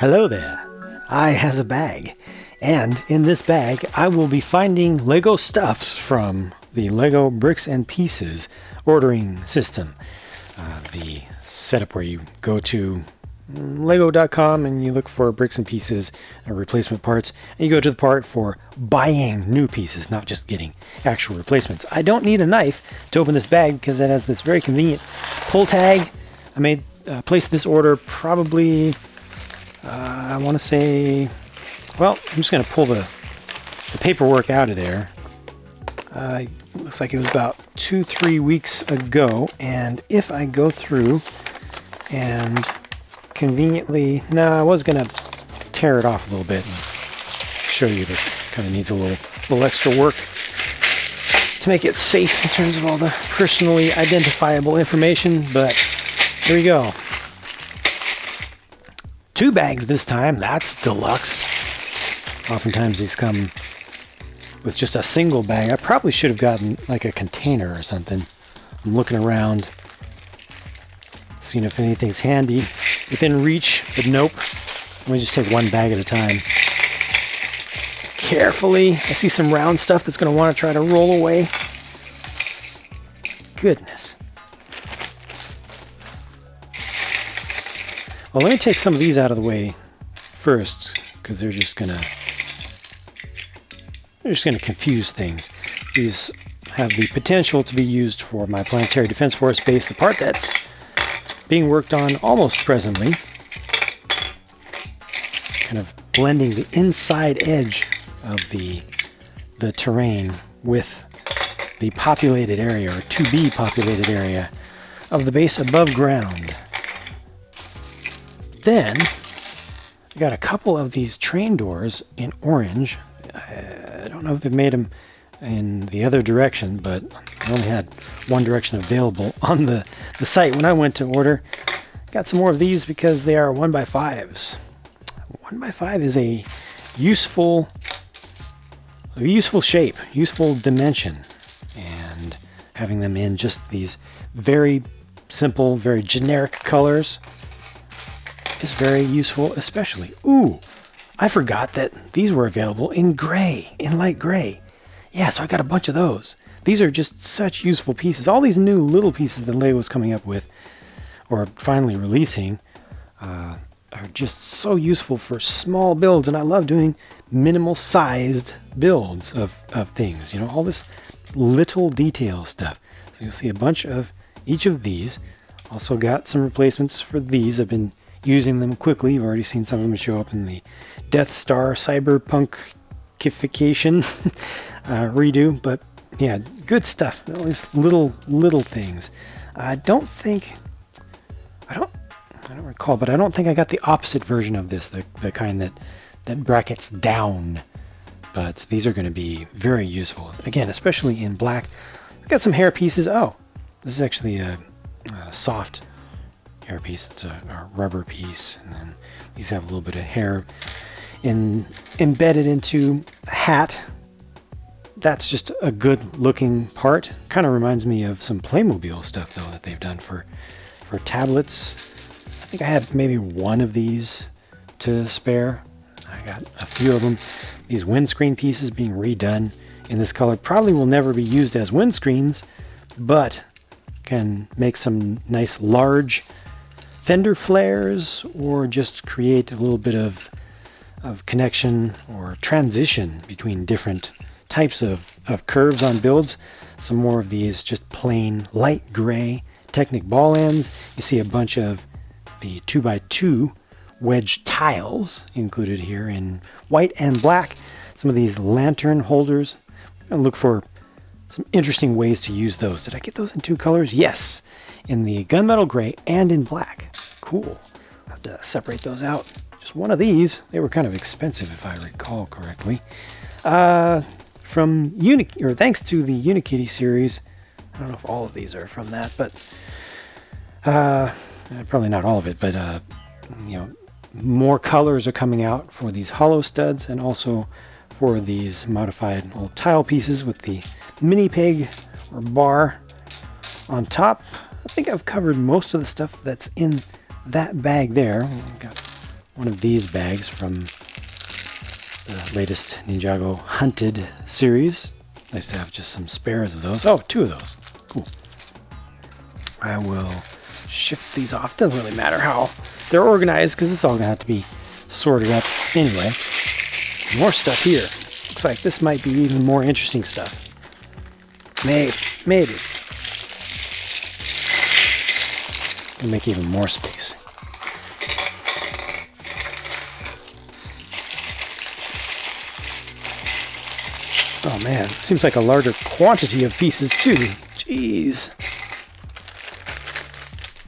Hello there. I has a bag, and in this bag I will be finding Lego stuffs from the Lego Bricks and Pieces ordering system. The setup where you go to lego.com and you look for bricks and pieces and replacement parts, and you go to the part for buying new pieces, not just getting actual replacements. I don't need a knife to open this bag because it has this very convenient pull tag. I placed this order probably I want to say, well, I'm just going to pull the paperwork out of there. Looks like it was about 2-3 weeks ago, and if I go through and conveniently, I was going to tear it off a little bit and show you that it kind of needs a little extra work to make it safe in terms of all the personally identifiable information, but here we go. 2 bags this time. That's deluxe. Oftentimes these come with just a single bag. I probably should have gotten like a container or something. I'm looking around, seeing if anything's handy within reach, but nope. Let me just take one bag at a time. Carefully. I see some round stuff that's going to want to try to roll away. Goodness. Well, let me take some of these out of the way first, because they're just gonna confuse things. These have the potential to be used for my Planetary Defense Force base, the part that's being worked on almost presently. Kind of blending the inside edge of the terrain with the populated area, or to be populated area, of the base above ground. Then, I got a couple of these train doors in orange. I don't know if they've made them in the other direction, but I only had one direction available on the site when I went to order. Got some more of these because they are 1x5s. 1x5 is a useful shape, useful dimension, and having them in just these very simple, very generic colors is very useful, especially. Ooh, I forgot that these were available in gray, in light gray. Yeah, so I got a bunch of those. These are just such useful pieces. All these new little pieces that Lego's coming up with, or finally releasing, are just so useful for small builds, and I love doing minimal-sized builds of things. You know, all this little detail stuff. So you'll see a bunch of each of these. Also got some replacements for these. I've been using them quickly. You've already seen some of them show up in the Death Star Cyberpunkification redo, but yeah, good stuff. All these little things. I don't recall, but I don't think I got the opposite version of this, the kind that brackets down. But these are going to be very useful. Again, especially in black. I got some hair pieces. Oh, this is actually a soft hair piece. It's a rubber piece, and then these have a little bit of hair embedded into a hat. That's just a good looking part. Kind of reminds me of some Playmobil stuff though that they've done for tablets. I think I have maybe one of these to spare. I got a few of them. These windscreen pieces being redone in this color probably will never be used as windscreens, but can make some nice large fender flares, or just create a little bit of connection or transition between different types of curves on builds. Some more of these just plain light gray Technic ball ends. You see a bunch of the 2x2 wedge tiles included here in white and black. Some of these lantern holders. I'm going to look for some interesting ways to use those. Did I get those in 2 colors? Yes, in the gunmetal gray and in black. Cool. I'll have to separate those out. Just one of these. They were kind of expensive if I recall correctly. From thanks to the Unikitty series. I don't know if all of these are from that, but probably not all of it, but more colors are coming out for these hollow studs, and also for these modified little tile pieces with the mini peg or bar on top. I think I've covered most of the stuff that's in that bag there. We've got one of these bags from the latest Ninjago Hunted series. Nice to have just some spares of those. Oh, 2 of those. Cool. I will shift these off. Doesn't really matter how they're organized because it's all going to have to be sorted up anyway. More stuff here. Looks like this might be even more interesting stuff. Maybe. We'll make even more space. Oh man, seems like a larger quantity of pieces too. Jeez.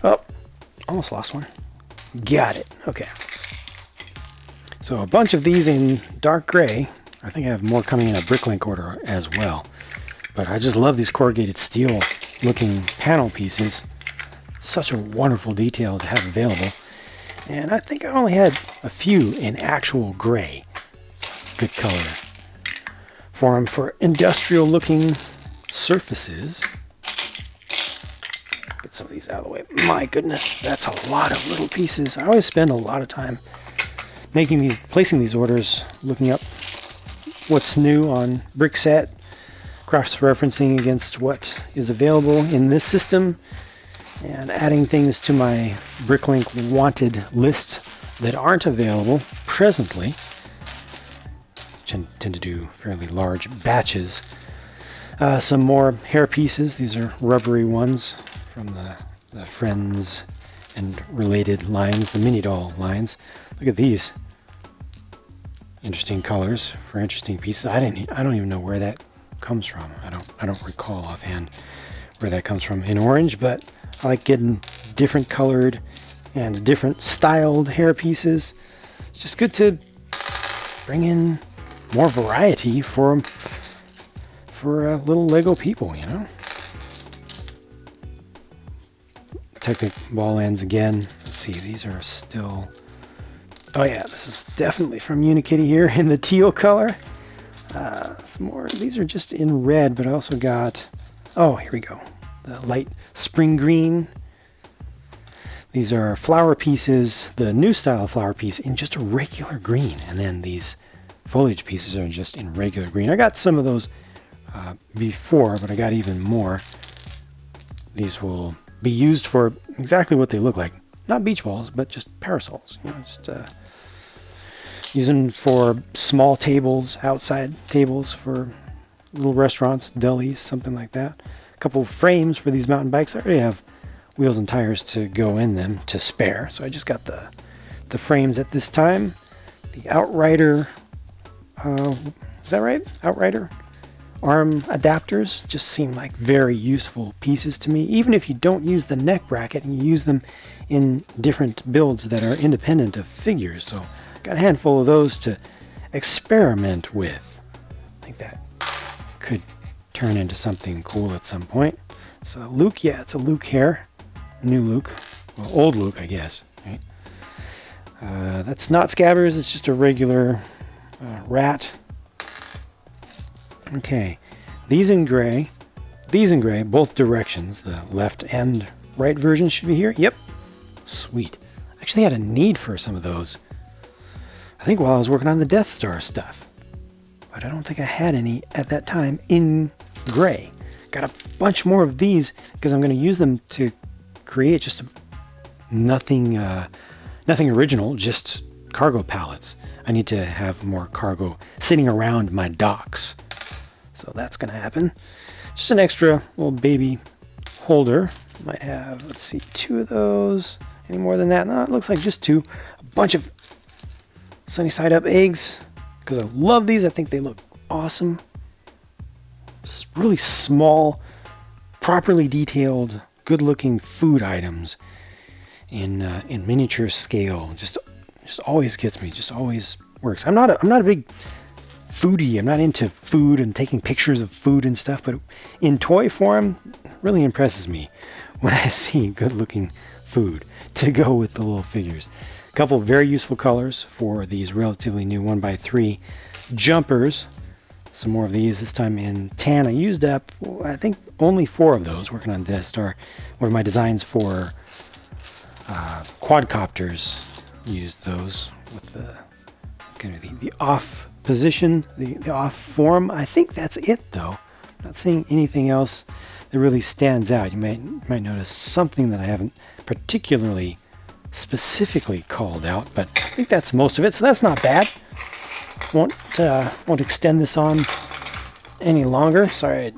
Oh, almost lost one. Got it. Okay. So a bunch of these in dark gray. I think I have more coming in a Bricklink order as well. But I just love these corrugated steel looking panel pieces. Such a wonderful detail to have available. And I think I only had a few in actual gray. Good color for them for industrial looking surfaces. Get some of these out of the way. My goodness, that's a lot of little pieces. I always spend a lot of time placing these orders, looking up what's new on Brickset, cross-referencing against what is available in this system, and adding things to my Bricklink wanted list that aren't available presently. Tend to do fairly large batches. Some more hair pieces. These are rubbery ones from the Friends and related lines, the mini doll lines. Look at these. Interesting colors for interesting pieces. I don't even know where that comes from. I don't recall offhand where that comes from in orange, but I like getting different colored and different styled hair pieces. It's just good to bring in more variety for little Lego people, you know. Technic ball ends again. Let's see, these are still. Oh yeah, this is definitely from Unikitty here in the teal color. Some more. These are just in red, but I also got. Oh, here we go. The light spring green. These are flower pieces, the new style of flower piece in just a regular green, and then these foliage pieces are just in regular green. I got some of those before, but I got even more. These will be used for exactly what they look like. Not beach balls, but just parasols. You know, just use them for small tables, outside tables for little restaurants, delis, something like that. A couple of frames for these mountain bikes. I already have wheels and tires to go in them to spare, so I just got the frames at this time. The Outrider, is that right? Outrider arm adapters just seem like very useful pieces to me. Even if you don't use the neck bracket and you use them in different builds that are independent of figures. So got a handful of those to experiment with. I think that could turn into something cool at some point. So Luke, yeah, it's a Luke hair. New Luke. Well, old Luke, I guess. Right? That's not Scabbers, it's just a regular rat. Okay, these in gray, both directions, the left and right version should be here. Yep, sweet. Actually had a need for some of those, I think while I was working on the Death Star stuff, but I don't think I had any at that time in gray. Got a bunch more of these because I'm going to use them to create just nothing original, just cargo pallets. I need to have more cargo sitting around my docks. So that's going to happen. Just an extra little baby holder. Might have, let's see, 2 of those. Any more than that? No, it looks like just 2. A bunch of sunny side up eggs. Because I love these. I think they look awesome. Just really small, properly detailed, good looking food items in miniature scale. Just always gets me. Just always works. I'm not a big foodie. I'm not into food and taking pictures of food and stuff, but in toy form, it really impresses me when I see good looking food to go with the little figures. A couple of very useful colors for these relatively new 1x3 jumpers. Some more of these, this time in tan. I used up, I think, only 4 of those working on Death Star. One of my designs for quadcopters used those. with the kind of the off position, the off form. I think that's it though. I'm not seeing anything else that really stands out. You might notice something that I haven't particularly specifically called out, but I think that's most of it, so that's not bad. Won't extend this on any longer. Sorry, I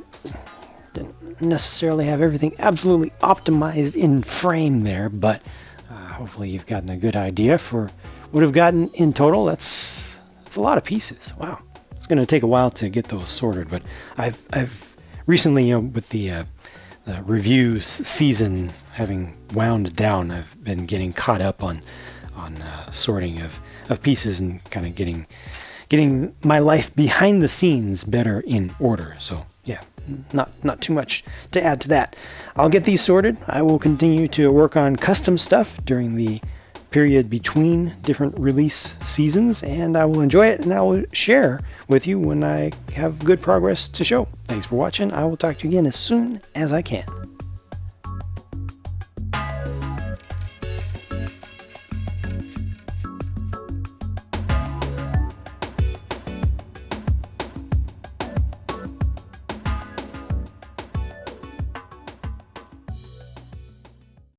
didn't necessarily have everything absolutely optimized in frame there, but hopefully you've gotten a good idea for what I've gotten in total. That's a lot of pieces. Wow, it's going to take a while to get those sorted, but I've recently, with the reviews season having wound down, I've been getting caught up on sorting of pieces and kind of getting my life behind the scenes better in order. So yeah, not too much to add to that. I'll get these sorted. I will continue to work on custom stuff during the period between different release seasons, and I will enjoy it, and I will share with you when I have good progress to show. Thanks for watching. I will talk to you again as soon as I can.